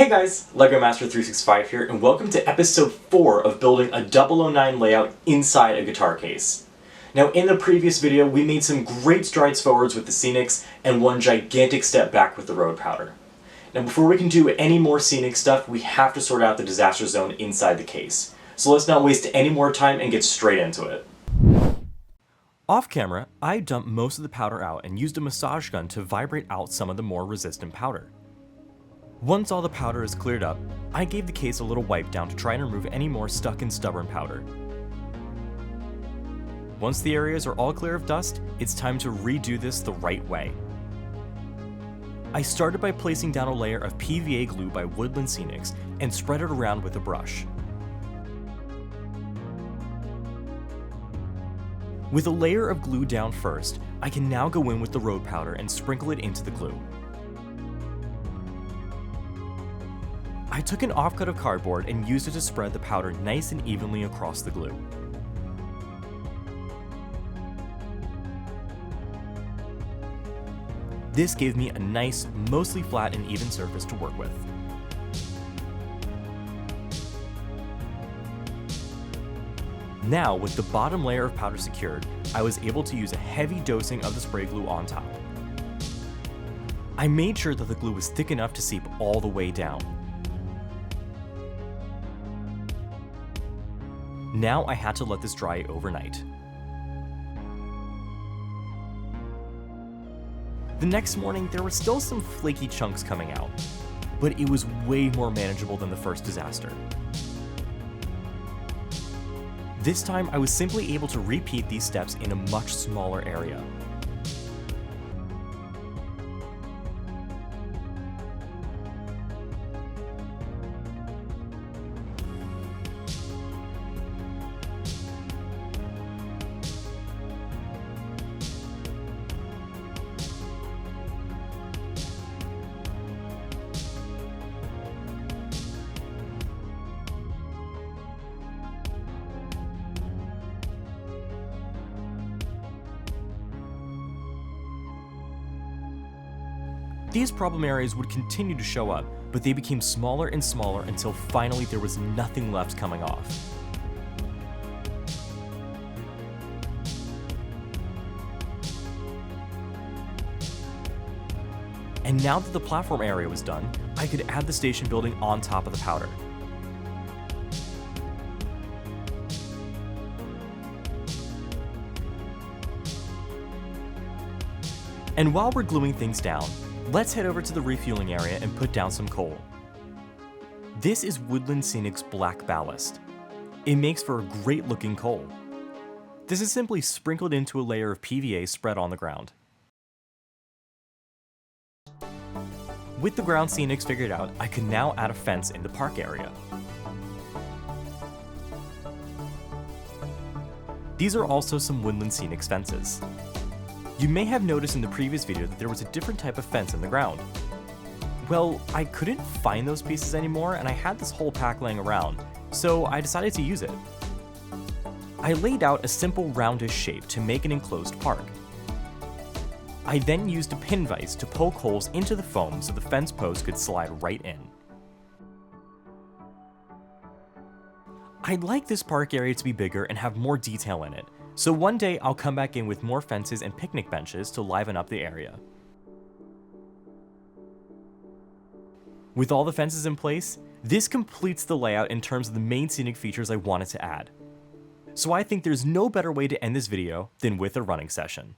Hey guys, LEGO Master 365 here, and welcome to episode 4 of building a OO9 layout inside a guitar case. Now in the previous video, we made some great strides forwards with the scenics and one gigantic step back with the road powder. Now before we can do any more scenic stuff, we have to sort out the disaster zone inside the case. So let's not waste any more time and get straight into it. Off camera, I dumped most of the powder out and used a massage gun to vibrate out some of the more resistant powder. Once all the powder is cleared up, I gave the case a little wipe down to try and remove any more stuck and stubborn powder. Once the areas are all clear of dust, it's time to redo this the right way. I started by placing down a layer of PVA glue by Woodland Scenics and spread it around with a brush. With a layer of glue down first, I can now go in with the road powder and sprinkle it into the glue. I took an offcut of cardboard and used it to spread the powder nice and evenly across the glue. This gave me a nice, mostly flat and even surface to work with. Now, with the bottom layer of powder secured, I was able to use a heavy dosing of the spray glue on top. I made sure that the glue was thick enough to seep all the way down. Now I had to let this dry overnight. The next morning, there were still some flaky chunks coming out, but it was way more manageable than the first disaster. This time, I was simply able to repeat these steps in a much smaller area. These problem areas would continue to show up, but they became smaller and smaller until finally there was nothing left coming off. And now that the platform area was done, I could add the station building on top of the powder. And while we're gluing things down, let's head over to the refueling area and put down some coal. This is Woodland Scenic's black ballast. It makes for a great looking coal. This is simply sprinkled into a layer of PVA spread on the ground. With the ground scenics figured out, I can now add a fence in the park area. These are also some Woodland Scenics fences. You may have noticed in the previous video that there was a different type of fence in the ground. Well, I couldn't find those pieces anymore and I had this whole pack laying around, so I decided to use it. I laid out a simple roundish shape to make an enclosed park. I then used a pin vise to poke holes into the foam so the fence post could slide right in. I'd like this park area to be bigger and have more detail in it, so one day I'll come back in with more fences and picnic benches to liven up the area. With all the fences in place, this completes the layout in terms of the main scenic features I wanted to add. So I think there's no better way to end this video than with a running session.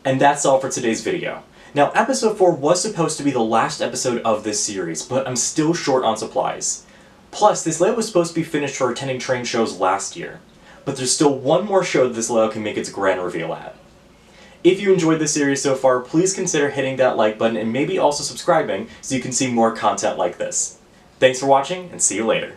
And that's all for today's video. Now, episode 4 was supposed to be the last episode of this series, but I'm still short on supplies. Plus, this layout was supposed to be finished for attending train shows last year, but there's still one more show that this layout can make its grand reveal at. If you enjoyed this series so far, please consider hitting that like button and maybe also subscribing so you can see more content like this. Thanks for watching, and see you later.